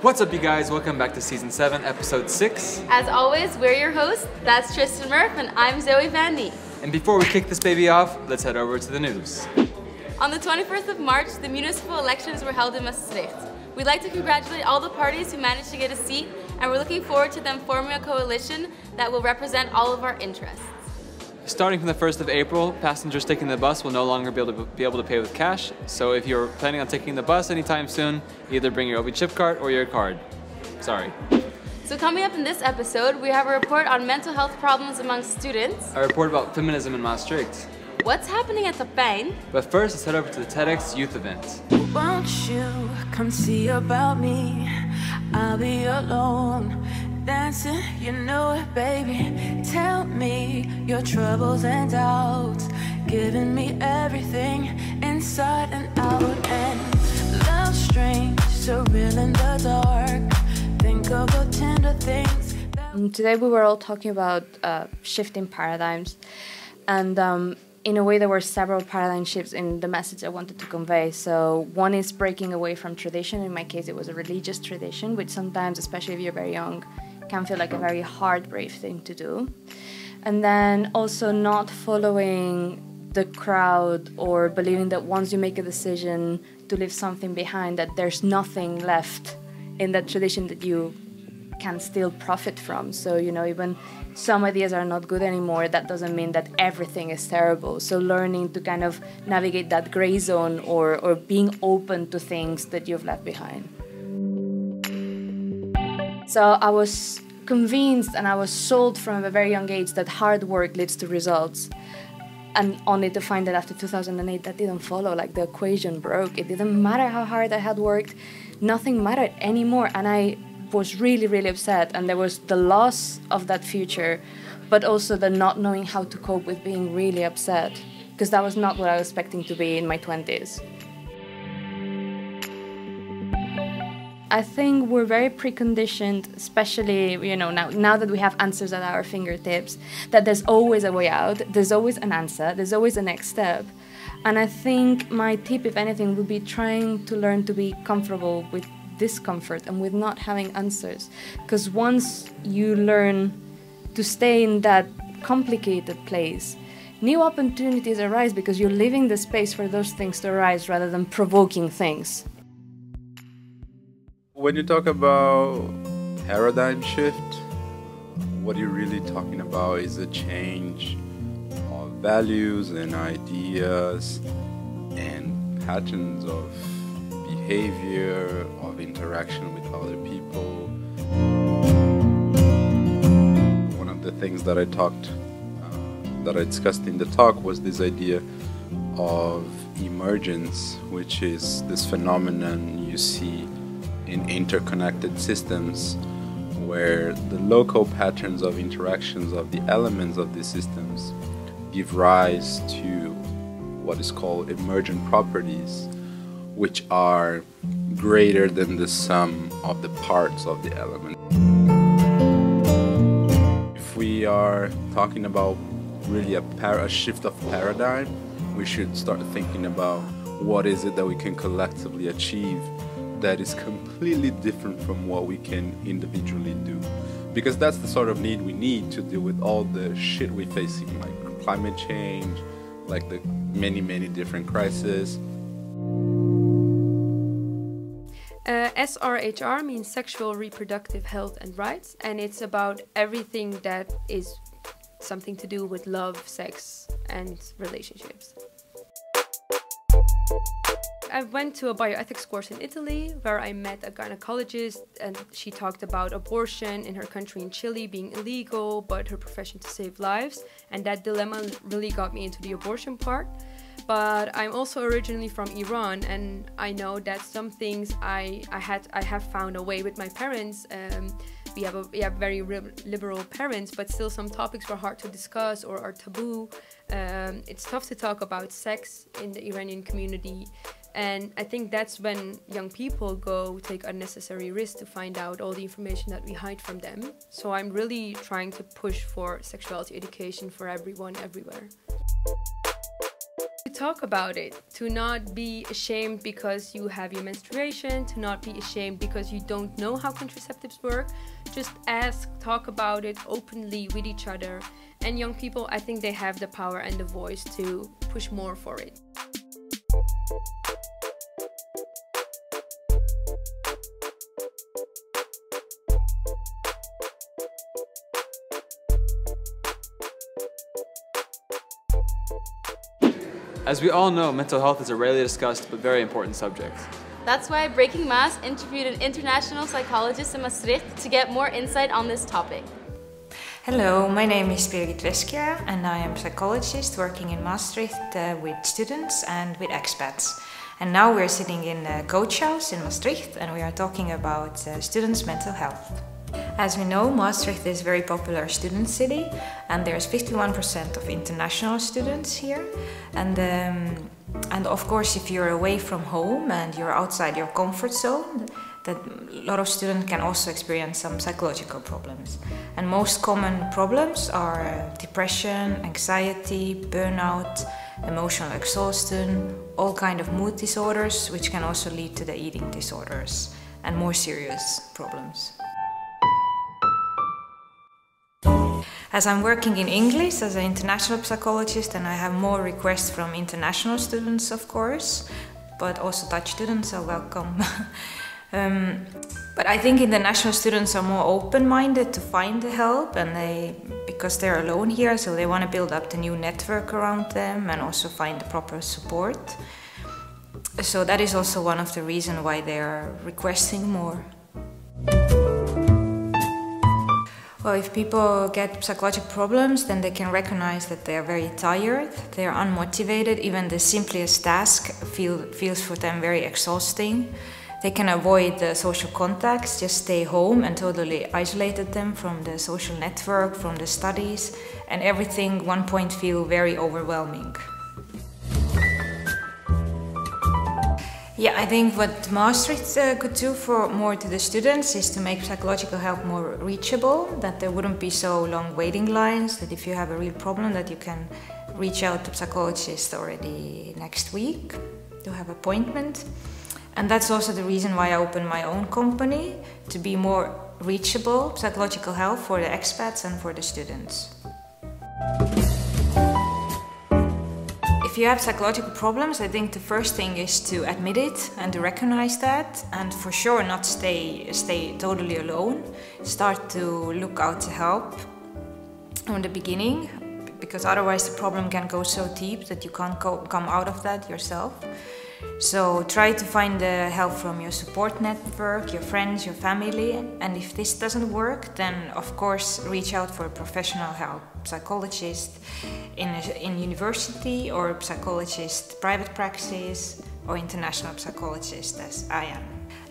What's up, you guys? Welcome back to Season 7, Episode 6. As always, we're your hosts. That's Tristan Murph and I'm Zoe Van Nie. And before we kick this baby off, let's head over to the news. On the 21st of March, the municipal elections were held in Maastricht. We'd like to congratulate all the parties who managed to get a seat, and we're looking forward to them forming a coalition that will represent all of our interests. Starting from the 1st of April, passengers taking the bus will no longer be able to pay with cash. So if you're planning on taking the bus anytime soon, either bring your OV chip card or your card. Sorry. So coming up in this episode, we have a report on mental health problems among students. A report about feminism in Maastricht. What's happening at Tapijn? But first, let's head over to the TedxYouth event. Won't you come see about me? I'll be alone, dancing, you know it, baby. Tell me your troubles and doubts, giving me everything inside and out. And love strange, so real in the dark. Think of the tender things. Today we were all talking about shifting paradigms, and in a way there were several paradigm shifts in the message I wanted to convey. So one is breaking away from tradition. In my case it was a religious tradition, which sometimes, especially if you're very young, can feel like a very hard, brave thing to do. And then also not following the crowd or believing that once you make a decision to leave something behind, that there's nothing left in that tradition that you can still profit from. So, you know, even some ideas are not good anymore, that doesn't mean that everything is terrible. So learning to kind of navigate that gray zone or being open to things that you've left behind. So I was convinced and I was sold from a very young age that hard work leads to results. And only to find that after 2008 that didn't follow, like the equation broke. It didn't matter how hard I had worked, nothing mattered anymore. And I was really, really upset. And there was the loss of that future, but also the not knowing how to cope with being really upset, because that was not what I was expecting to be in my 20s. I think we're very preconditioned, especially, you know, now that we have answers at our fingertips, that there's always a way out, there's always an answer, there's always a next step. And I think my tip, if anything, would be trying to learn to be comfortable with discomfort and with not having answers. Because once you learn to stay in that complicated place, new opportunities arise because you're leaving the space for those things to arise rather than provoking things. When you talk about paradigm shift, what you're really talking about is a change of values and ideas and patterns of behavior, of interaction with other people. One of the things that I discussed in the talk was this idea of emergence, which is this phenomenon you see in interconnected systems where the local patterns of interactions of the elements of these systems give rise to what is called emergent properties, which are greater than the sum of the parts of the element. If we are talking about really a shift of paradigm, we should start thinking about what is it that we can collectively achieve that is completely different from what we can individually do. Because that's the sort of need we need to deal with all the shit we're facing, like climate change, like the many, many different crises. SRHR means Sexual Reproductive Health and Rights, and it's about everything that is something to do with love, sex, and relationships. I went to a bioethics course in Italy where I met a gynecologist, and she talked about abortion in her country in Chile being illegal, but her profession to save lives, and that dilemma really got me into the abortion part. But I'm also originally from Iran, and I know that some things I have found a way with my parents. We have very liberal parents, but still some topics were hard to discuss or are taboo. It's tough to talk about sex in the Iranian community, and I think that's when young people take unnecessary risks to find out all the information that we hide from them. So I'm really trying to push for sexuality education for everyone, everywhere. talk about it, to not be ashamed because you have your menstruation, to not be ashamed because you don't know how contraceptives work. Just ask, talk about it openly with each other. And young people, I think they have the power and the voice to push more for it. As we all know, mental health is a rarely discussed but very important subject. That's why Breaking Mass interviewed an international psychologist in Maastricht to get more insight on this topic. Hello, my name is Birgit Weskia and I am a psychologist working in Maastricht with students and with expats. And now we're sitting in the coach house in Maastricht and we are talking about students' mental health. As we know, Maastricht is a very popular student city and there's 51% of international students here. And of course, if you're away from home and you're outside your comfort zone, that a lot of students can also experience some psychological problems. And most common problems are depression, anxiety, burnout, emotional exhaustion, all kinds of mood disorders, which can also lead to the eating disorders and more serious problems. As I'm working in English as an international psychologist and I have more requests from international students, of course, but also Dutch students are welcome. But I think international students are more open-minded to find the help and because they're alone here, so they want to build up the new network around them and also find the proper support. So that is also one of the reasons why they are requesting more. Well, if people get psychological problems, then they can recognize that they are very tired, they are unmotivated, even the simplest task feels for them very exhausting. They can avoid the social contacts, just stay home and totally isolated them from the social network, from the studies, and everything at one point feel very overwhelming. Yeah, I think what Maastricht could do for more to the students is to make psychological help more reachable, that there wouldn't be so long waiting lines, that if you have a real problem that you can reach out to a psychologist already next week to have an appointment. And that's also the reason why I opened my own company, to be more reachable psychological help for the expats and for the students. If you have psychological problems, I think the first thing is to admit it and to recognize that, and for sure not stay totally alone. Start to look out to help from the beginning, because otherwise the problem can go so deep that you can't come out of that yourself. So try to find the help from your support network, your friends, your family, and if this doesn't work, then of course reach out for professional help, psychologist in university or psychologist private practice or international psychologist as I am.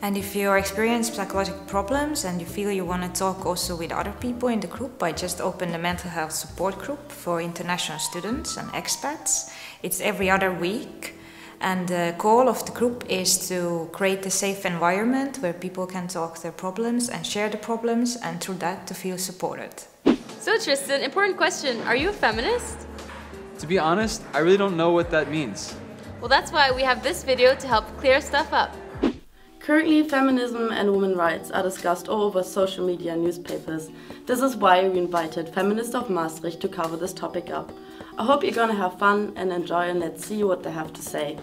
And if you experience psychological problems and you feel you want to talk also with other people in the group, I just opened a mental health support group for international students and expats. It's every other week. And the goal of the group is to create a safe environment where people can talk their problems and share the problems, and through that to feel supported. So Tristan, important question, are you a feminist? To be honest, I really don't know what that means. Well, that's why we have this video to help clear stuff up. Currently, feminism and women's rights are discussed all over social media and newspapers. This is why we invited Feminist of Maastricht to cover this topic up. I hope you're gonna have fun and enjoy, and let's see what they have to say.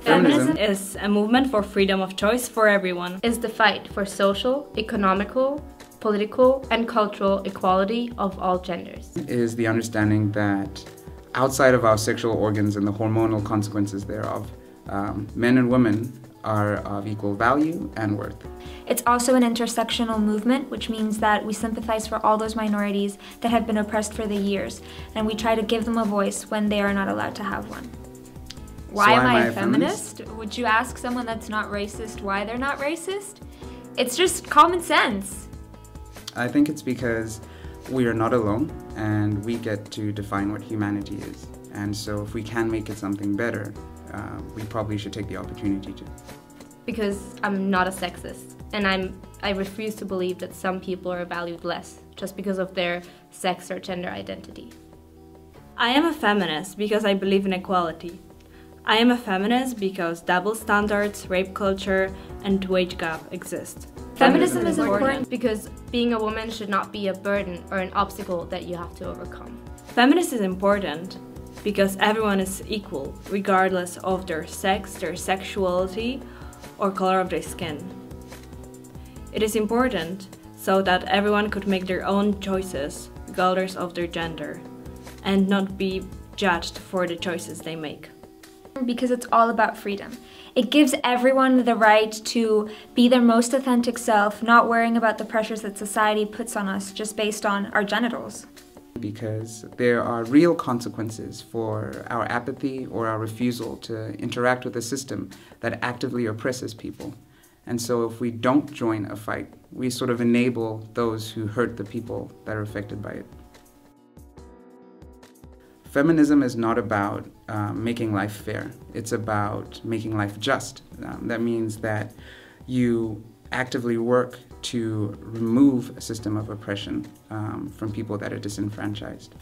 Feminism is a movement for freedom of choice for everyone. Is the fight for social, economical, political, and cultural equality of all genders. Is the understanding that outside of our sexual organs and the hormonal consequences thereof, men and women are of equal value and worth. It's also an intersectional movement, which means that we sympathize for all those minorities that have been oppressed for the years, and we try to give them a voice when they are not allowed to have one. Why am I a feminist? Would you ask someone that's not racist why they're not racist? It's just common sense. I think it's because we are not alone and we get to define what humanity is. And so if we can make it something better, we probably should take the opportunity to. Because I'm not a sexist, and I refuse to believe that some people are valued less. just because of their sex or gender identity. I am a feminist because I believe in equality. I am a feminist because double standards, rape culture, and wage gap exist. Feminism is important because being a woman should not be a burden or an obstacle that you have to overcome. Feminist is important because everyone is equal, regardless of their sex, their sexuality, or color of their skin. It is important so that everyone could make their own choices, regardless of their gender, and not be judged for the choices they make. Because it's all about freedom. It gives everyone the right to be their most authentic self, not worrying about the pressures that society puts on us just based on our genitals. Because there are real consequences for our apathy or our refusal to interact with a system that actively oppresses people. And so if we don't join a fight, we sort of enable those who hurt the people that are affected by it. Feminism is not about making life fair. It's about making life just. That means that you actively work to remove a system of oppression from people that are disenfranchised.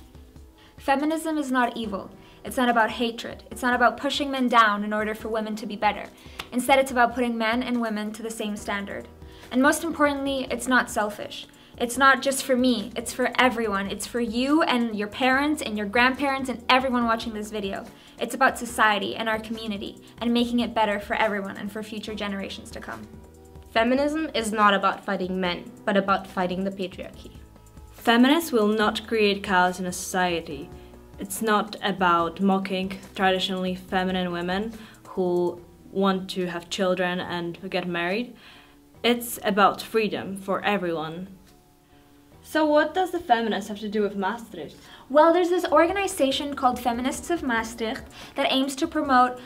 Feminism is not evil. It's not about hatred. It's not about pushing men down in order for women to be better. Instead, it's about putting men and women to the same standard. And most importantly, it's not selfish. It's not just for me, it's for everyone. It's for you and your parents and your grandparents and everyone watching this video. It's about society and our community and making it better for everyone and for future generations to come. Feminism is not about fighting men, but about fighting the patriarchy. Feminists will not create chaos in a society. It's not about mocking traditionally feminine women who want to have children and get married. It's about freedom for everyone. So what does the feminists have to do with Maastricht? Well, there's this organization called Feminists of Maastricht that aims to promote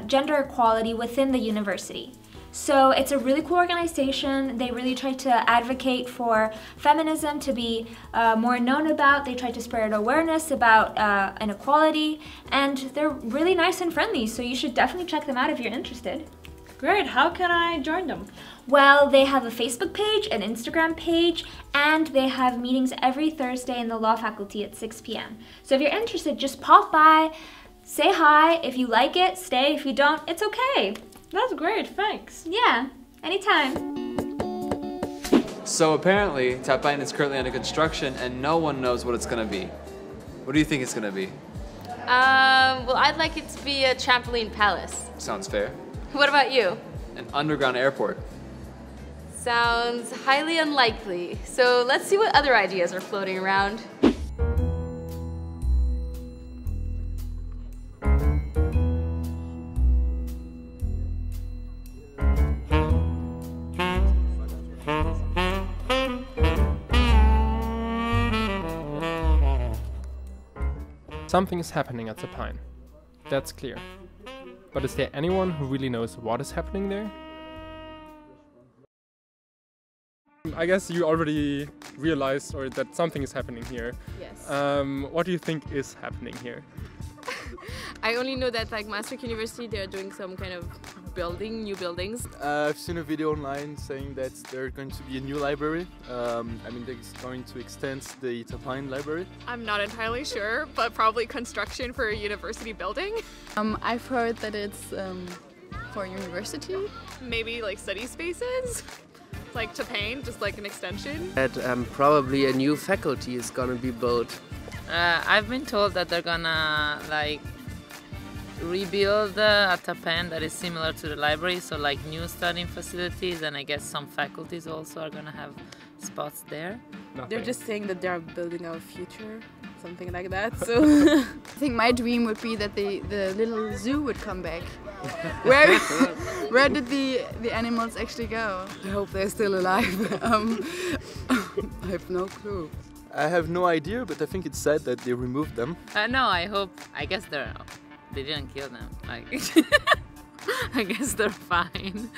gender equality within the university. So it's a really cool organization. They really try to advocate for feminism to be more known about. They try to spread awareness about inequality, and they're really nice and friendly, so you should definitely check them out if you're interested. Great, how can I join them? Well, they have a Facebook page, an Instagram page, and they have meetings every Thursday in the law faculty at 6 p.m. So if you're interested, just pop by, say hi. If you like it, stay. If you don't, it's okay. That's great, thanks. Yeah, anytime. So apparently, Tapijn is currently under construction and no one knows what it's going to be. What do you think it's going to be? Well, I'd like it to be a trampoline palace. Sounds fair. What about you? An underground airport. Sounds highly unlikely. So let's see what other ideas are floating around. Something is happening at Tapijn. That's clear. But is there anyone who really knows what is happening there? I guess you already realized that something is happening here. Yes. What do you think is happening here? I only know that like Maastricht University, they're doing some kind of new buildings. I've seen a video online saying that there's going to be a new library. They're going to extend the Tapijn library. I'm not entirely sure, but probably construction for a university building. I've heard that it's for a university. Maybe like study spaces, like Tapijn, just like an extension. That probably a new faculty is gonna be built. I've been told that they're gonna like rebuild a Tapijn that is similar to the library, so like new studying facilities, and I guess some faculties also are gonna have spots there. They're just saying that they're building our future, something like that. So I think my dream would be that the little zoo would come back. Where did the animals actually go? I hope they're still alive. I have no clue. I have no idea, but I think it's sad that they removed them. No, I guess they didn't kill them. Like, I guess they're fine.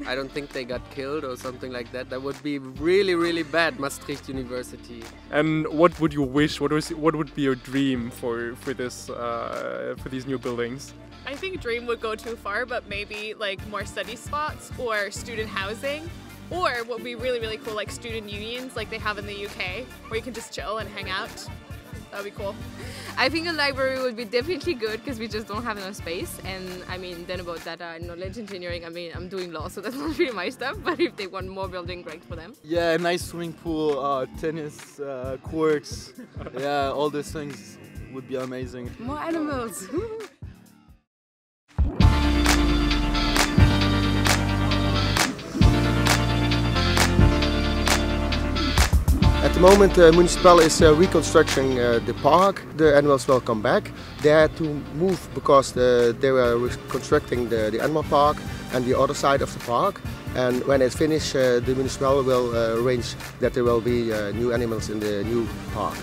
I don't think they got killed or something like that. That would be really, really bad, Maastricht University. And what would you wish? What would be your dream for these new buildings? I think dream would go too far, but maybe like more study spots or student housing. Or what would be really, really cool, like student unions like they have in the UK, where you can just chill and hang out. That would be cool. I think a library would be definitely good because we just don't have enough space. And I mean, then about data and knowledge engineering, I mean, I'm doing law, so that's not really my stuff. But if they want more building, great for them. Yeah, a nice swimming pool, tennis courts, yeah, all those things would be amazing. More animals. At the moment, the municipal is reconstructing the park. The animals will come back. They had to move because they were reconstructing the animal park and the other side of the park. And when it's finished, the municipal will arrange that there will be new animals in the new park.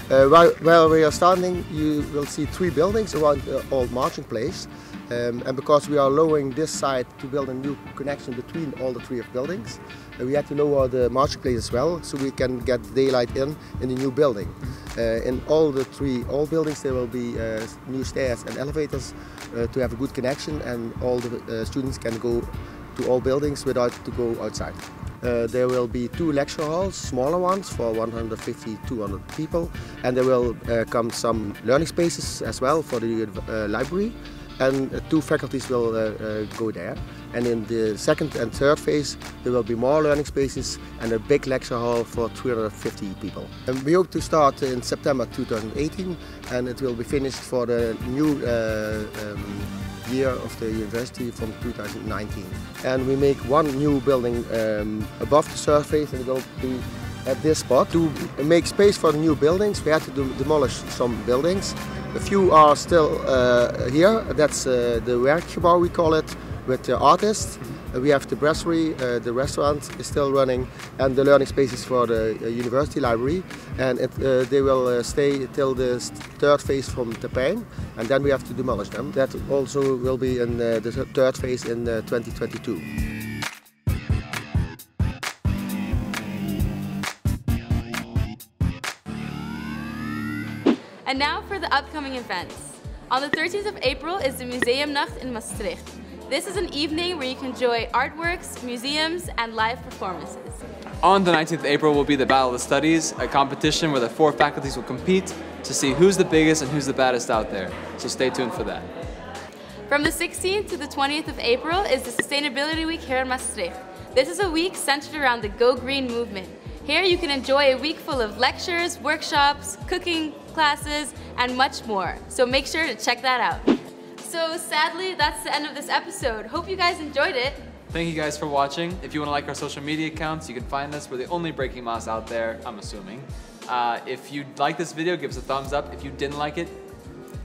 While we are standing, you will see 3 buildings around the old marching place. And because we are lowering this side to build a new connection between all the 3 buildings, we had to lower the marching place as well, so we can get daylight in the new building. In all the 3 old buildings there will be new stairs and elevators to have a good connection, and all the students can go to all buildings without to go outside. There will be 2 lecture halls, smaller ones for 150-200 people, and there will come some learning spaces as well for the library. And 2 faculties will go there. And in the 2nd and 3rd phase there will be more learning spaces and a big lecture hall for 350 people. And we hope to start in September 2018, and it will be finished for the new year of the university from 2019. And we make 1 new building above the surface, and it will be at this spot. To make space for the new buildings, we had to demolish some buildings. A few are still here. That's the werkgebouw, we call it, with the artists. We have the brasserie, the restaurant is still running, and the learning spaces for the university library. And they will stay till the 3rd phase from Tapijn, and then we have to demolish them. That also will be in the 3rd phase in 2022. And now for the upcoming events. On the 13th of April is the Museumnacht in Maastricht. This is an evening where you can enjoy artworks, museums, and live performances. On the 19th of April will be the Battle of the Studies, a competition where the 4 faculties will compete to see who's the biggest and who's the baddest out there. So stay tuned for that. From the 16th to the 20th of April is the Sustainability Week here in Maastricht. This is a week centered around the Go Green movement. Here you can enjoy a week full of lectures, workshops, cooking classes, and much more. So make sure to check that out. So sadly, that's the end of this episode. Hope you guys enjoyed it. Thank you guys for watching. If you want to like our social media accounts, you can find us. We're the only breaking Maas out there, I'm assuming. If you like this video, give us a thumbs up. If you didn't like it,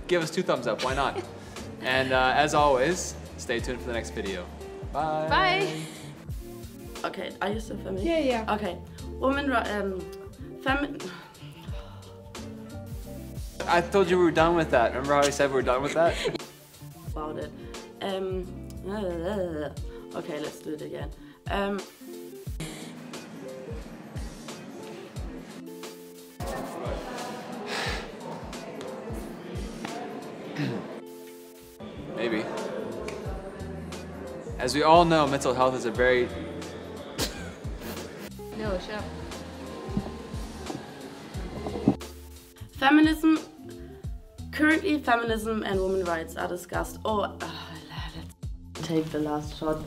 give us 2 thumbs up. Why not? And as always, stay tuned for the next video. Bye. Bye. Okay, are you still filming? Yeah, yeah. Okay. I told you we were done with that. Remember how I said we were done with that? About it. Okay, let's do it again. Maybe. As we all know, mental health is a very... No, shut up. Currently, feminism and women's rights are discussed. Let's take the last shot.